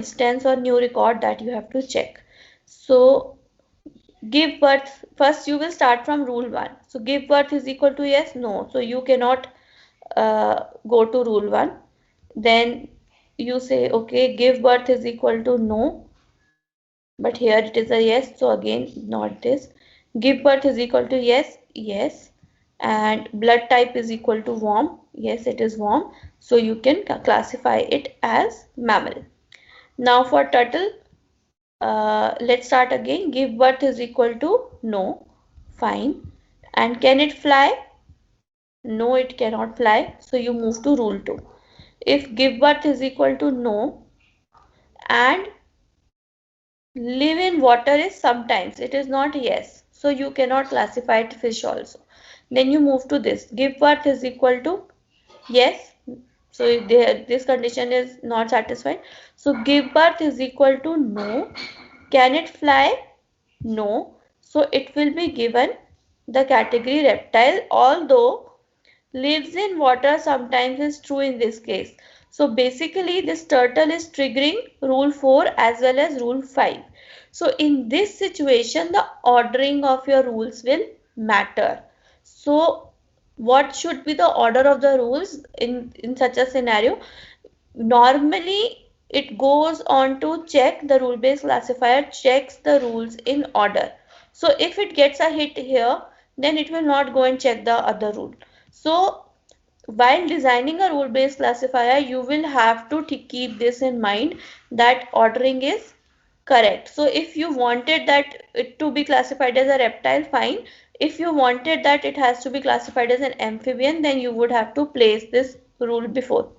instance or new record that you have to check. So give birth, first you will start from rule 1. So give birth is equal to yes, no. So you cannot go to rule 1. Then you say, okay, give birth is equal to no, but here it is a yes, so again not this. Give birth is equal to yes, yes, and blood type is equal to warm, yes, it is warm, so you can classify it as mammal. Now for turtle, let's start again. Give birth is equal to no, fine. And can it fly? No, it cannot fly, so you move to rule 2. If give birth is equal to no and live in water is sometimes, it is not yes, so you cannot classify it fish also. Then you move to this. Give birth is equal to yes, so if this condition is not satisfied, so give birth is equal to no. Can it fly? No, so it will be given the category reptile, although lives in water sometimes is true in this case. So basically this turtle is triggering rule 4 as well as rule 5. So in this situation the ordering of your rules will matter. So what should be the order of the rules in such a scenario? Normally it goes on to check, the rule based classifier checks the rules in order. So if it gets a hit here, then it will not go and check the other rule. So while designing a rule based classifier, you will have to keep this in mind, that ordering is correct. So if you wanted that it to be classified as a reptile, fine. If you wanted that it has to be classified as an amphibian, then you would have to place this rule before.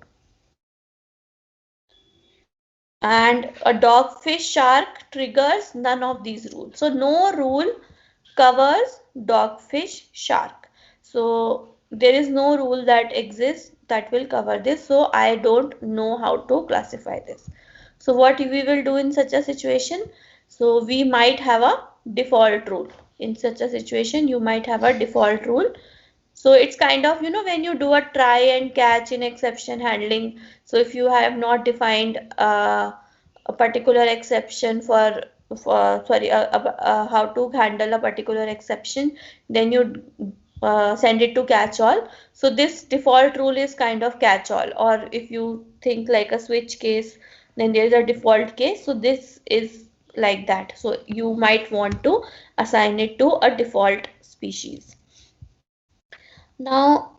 And a dogfish shark triggers none of these rules. So no rule covers dogfish shark. So there is no rule that exists that will cover this. So I don't know how to classify this. So what we will do in such a situation? So we might have a default rule. In such a situation, you might have a default rule. So it's kind of, when you do a try and catch in exception handling. So if you have not defined a particular exception for sorry, how to handle a particular exception, then you send it to catch all. So this default rule is kind of catch all, or if you think like a switch case, then there is a default case. So this is like that. So you might want to assign it to a default species. Now,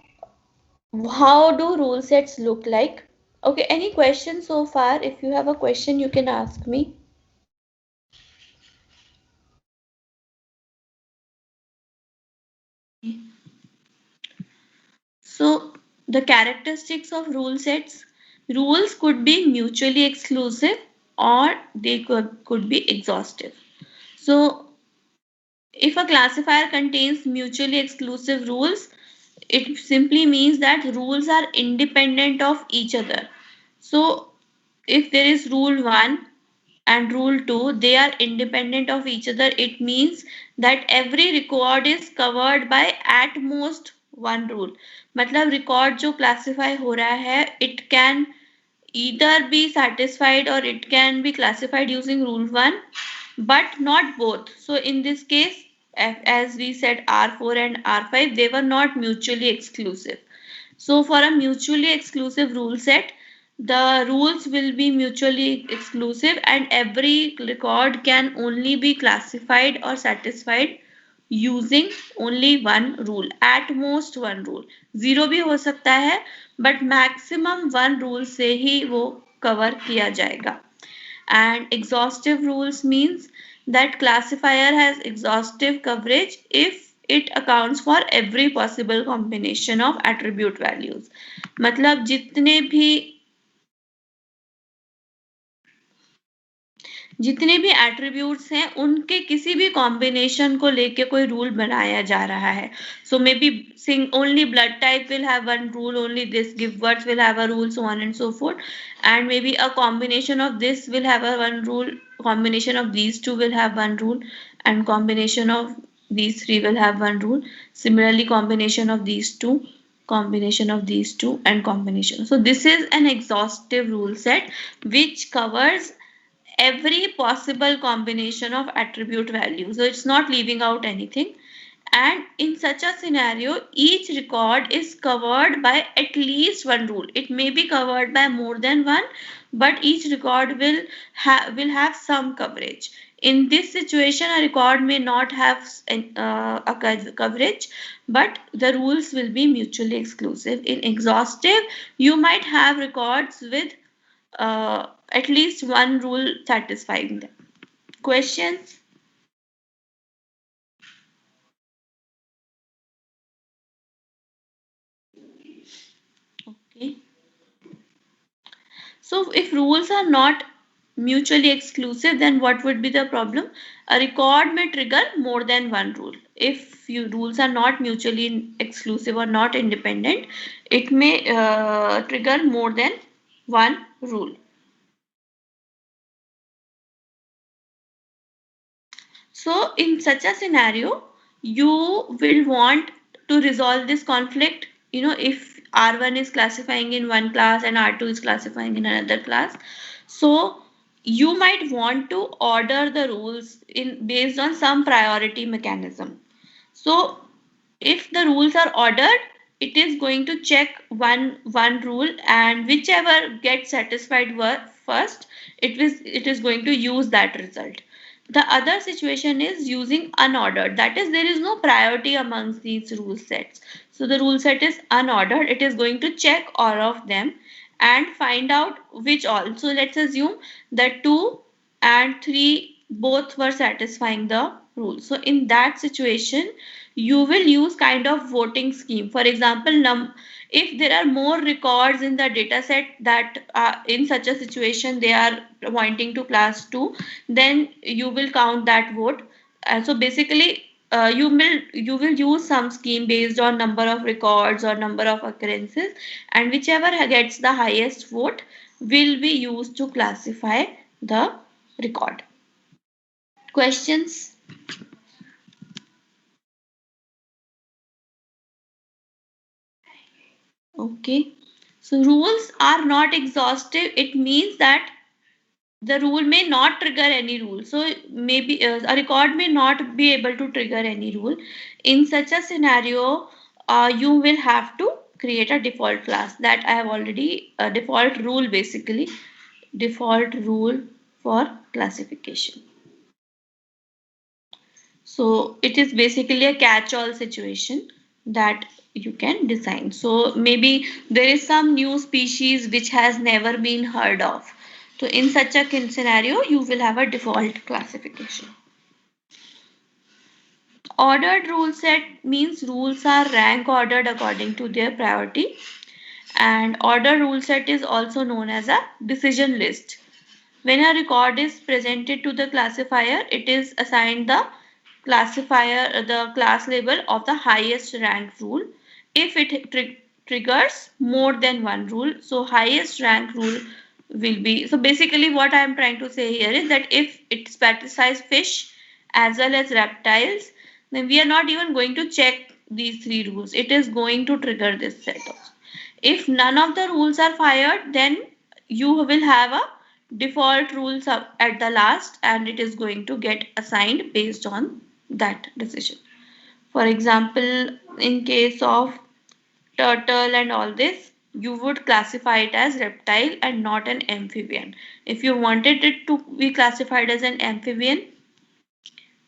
how do rule sets look like? Okay, any questions so far? If you have a question, you can ask me. So, the characteristics of rule sets. Rules could be mutually exclusive or they could be exhaustive. So, if a classifier contains mutually exclusive rules, it simply means that rules are independent of each other. So, if there is rule 1 and rule 2, they are independent of each other, it means that every record is covered by at most one rule. मतलब record जो classify हो रहा है, it can either be satisfied or it can be classified using rule 1, but not both. So in this case, as we said, R4 and R5, they were not mutually exclusive. So for a mutually exclusive rule set, the rules will be mutually exclusive and every record can only be classified or satisfied using only one rule, at most one rule. Zero भी हो सकता है, but maximum one rule से ही वो cover किया जाएगा. And exhaustive rules means that classifier has exhaustive coverage if it accounts for every possible combination of attribute values. मतलब जितने भी एट्रीब्यूट्स हैं उनके किसी भी कॉम्बिनेशन को लेके कोई रूल बनाया जा रहा है. So maybe only blood type will have one rule, only this give birth will have a rule, so on and so forth, and maybe a combination of this will have a one rule, combination of these two will have one rule, and combination of these three will have one rule. Similarly, combination of these two, combination of these two, and combination. So this is an exhaustive rule set which covers every possible combination of attribute values. So it's not leaving out anything. And in such a scenario, each record is covered by at least one rule. It may be covered by more than one, but each record will have some coverage. In this situation, a record may not have a coverage, but the rules will be mutually exclusive. In exhaustive, you might have records with at least one rule satisfying them. Questions? Okay. So if rules are not mutually exclusive, then what would be the problem? A record may trigger more than one rule. If rules are not mutually exclusive or not independent, it may trigger more than one rule. So in such a scenario, you will want to resolve this conflict. If R1 is classifying in one class and R2 is classifying in another class, so you might want to order the rules in based on some priority mechanism. So if the rules are ordered, it is going to check one rule, and whichever gets satisfied first, it is going to use that result. The other situation is using unordered, that is, there is no priority amongst these rule sets. So the rule set is unordered, it is going to check all of them and find out which all. So let's assume that 2 and 3 both were satisfying the rule. So in that situation, you will use kind of voting scheme. For example, if there are more records in the data set that in such a situation they are pointing to class 2, then you will count that vote. So basically, you will use some scheme based on number of records or number of occurrences, and whichever gets the highest vote will be used to classify the record. Questions? Okay. So rules are not exhaustive. It means that the rule may not trigger any rule. So maybe a record may not be able to trigger any rule. In such a scenario, you will have to create a default class that I have already, a default rule basically, default rule for classification. So it is basically a catch-all situation that you can design. So maybe there is some new species which has never been heard of. So in such a scenario, you will have a default classification. Ordered rule set means rules are rank ordered according to their priority. And ordered rule set is also known as a decision list. When a record is presented to the classifier, it is assigned the class label of the highest rank rule. If it triggers more than one rule, so highest rank rule will be. So basically, what I am trying to say here is that if it specifies fish as well as reptiles, then we are not even going to check these three rules. It is going to trigger this set of. If none of the rules are fired, then you will have a default rules at the last, and it is going to get assigned based on that decision. For example, in case of turtle and all this, you would classify it as reptile and not an amphibian. If you wanted it to be classified as an amphibian,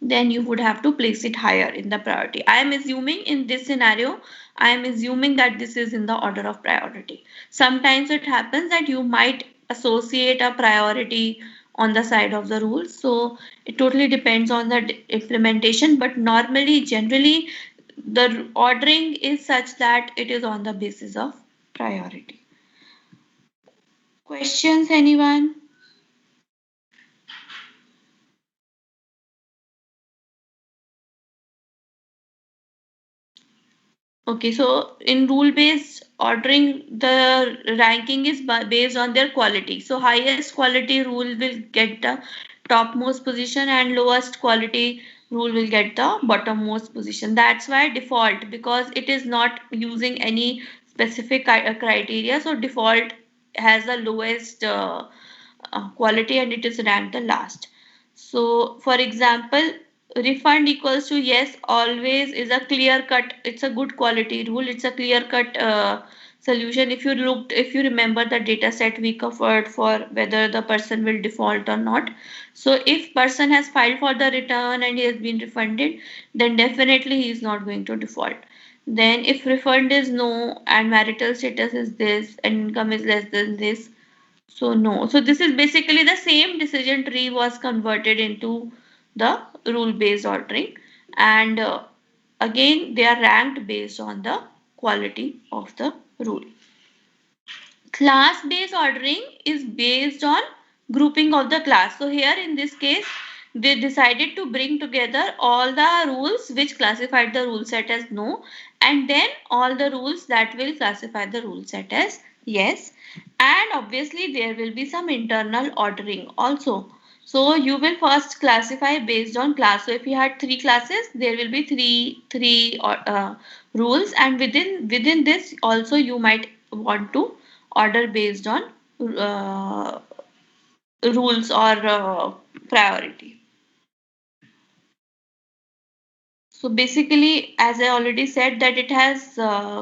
then you would have to place it higher in the priority. I am assuming in this scenario, I am assuming that this is in the order of priority. Sometimes it happens that you might associate a priority on the side of the rules. So it totally depends on the implementation, but normally, generally, the ordering is such that it is on the basis of priority. Questions, anyone? Okay, so in rule-based ordering, the ranking is based on their quality. So highest quality rule will get the topmost position, and lowest quality rule will get the bottommost position. That's why default, because it is not using any specific criteria. So default has the lowest quality and it is ranked the last. So, for example, refund equals to yes always is a clear cut. It's a good quality rule. It's a clear cut solution. If you remember the data set we covered for whether the person will default or not. So, if person has filed for the return and he has been refunded, then definitely he is not going to default. Then, if refund is no and marital status is this and income is less than this, so no. So this is basically the same decision tree was converted into the rule-based ordering, and again they are ranked based on the quality of the rule. Class-based ordering is based on grouping of the class. So here in this case, they decided to bring together all the rules which classified the rule set as no, and then all the rules that will classify the rule set as yes. And obviously there will be some internal ordering also. So you will first classify based on class. So if you had three classes, there will be rules, and within this also you might want to order based on uh, rules or priority. So basically, as I already said, that it has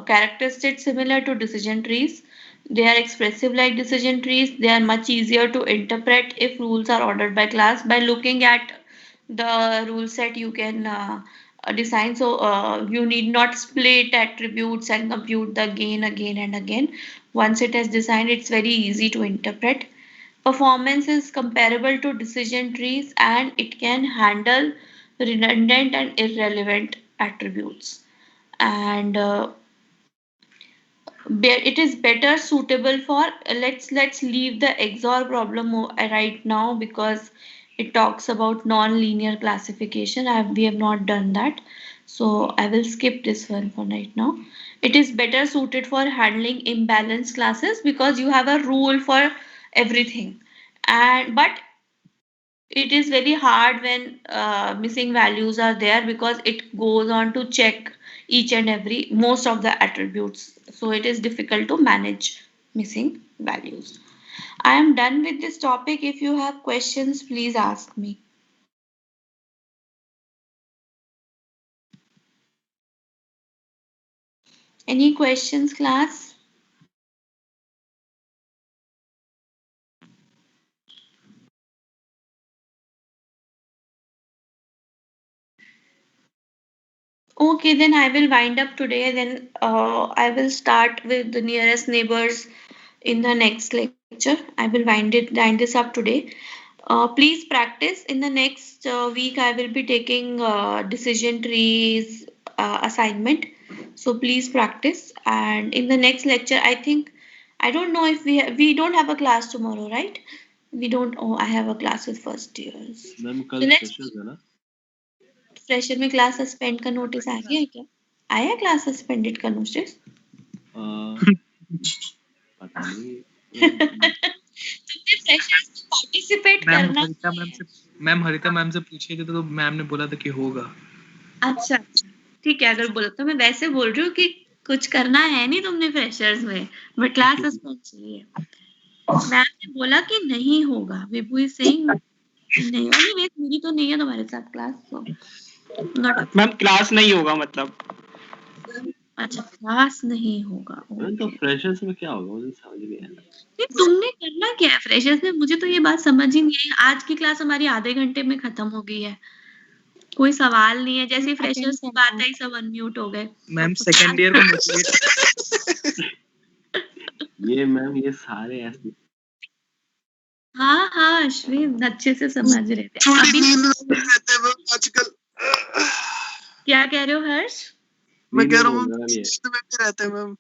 characteristics similar to decision trees. They are expressive like decision trees. They are much easier to interpret if rules are ordered by class. By looking at the rule set, you can design. So you need not split attributes and compute the gain again and again. Once it is designed, it's very easy to interpret. Performance is comparable to decision trees and it can handle redundant and irrelevant attributes. And it is better suitable for let's leave the XOR problem right now because it talks about non-linear classification. We have not done that. So I will skip this one for right now. It is better suited for handling imbalanced classes because you have a rule for everything, and but it is very hard when missing values are there because it goes on to check each and every most of the attributes, so it is difficult to manage missing values. I am done with this topic. If you have questions, please ask me. Any questions, class? Okay, then I will wind up today. Then I will start with the nearest neighbors in the next lecture. I will wind this up today. Please practice. In the next week, I will be taking decision trees assignment. So please practice. And in the next lecture, I think I don't know if we don't have a class tomorrow, right? We don't. Oh, I have a class with first years. Ma'am So कल let's freshers है ना? Fresher में class suspend का notice आ गया है क्या? आया class suspended का नोटिस? पता नहीं। तुमने फ्रेशर्स में पार्टिसिपेट मैम करना हरिता है। मैम से मैम हरिता मैम से पूछे थे तो मैम ने बोला था कि होगा। अच्छा ठीक है, अगर बोला तो मैं वैसे बोल रही हूँ कि कुछ करना है नहीं तुमने फ्रेशर्स में, बट क्लास सस्पेंड चाहिए। मैम ने बोला कि नहीं होगा। विभू इज सेइंग नहीं, एनीवेज मेरी तो नहीं है तुम्हारे साथ क्लास, तो नॉट। मैम क्लास नहीं होगा मतलब। अच्छा क्लास नहीं होगा, तो ओके। फ्रेशर्स में क्या होगा मुझे समझ नहीं आया। नहीं तुमने करना क्या है फ्रेशर्स में? मुझे तो ये बात समझ ही नहीं आई। आज की क्लास हमारी आधे घंटे में खत्म हो गई है, कोई सवाल नहीं है। जैसे फ्रेशर्स की बात आई सब अनम्यूट हो गए। मैम सेकंड ईयर को मोटिवेट ये मैम ये सारे ऐसे हाँ हाँ अश्विन अच्छे से समझ रहे थे अभी। आजकल क्या कह रहे हो हर्ष? मैं कह रहा बोल हूँ रहा है ये। में भी रहते हैं मैम।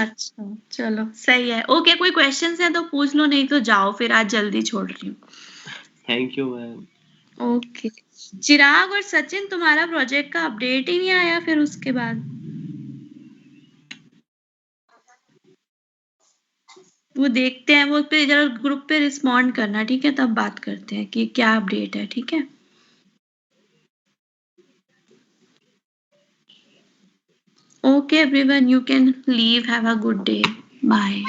अच्छा चलो सही है। ओके कोई क्वेश्चंस है तो पूछ लो, नहीं तो जाओ फिर, आज जल्दी छोड़ रही हूँ। Thank you ma'am. ओके चिराग और सचिन, तुम्हारा प्रोजेक्ट का अपडेट ही नहीं आया फिर उसके बाद? वो देखते हैं, वो पे जरा ग्रुप पे रिस्पॉन्ड करना, ठीक है? तब बात करते हैं कि क्या अपडेट है, ठीक है? Okay everyone, you can leave. Have a good day. Bye.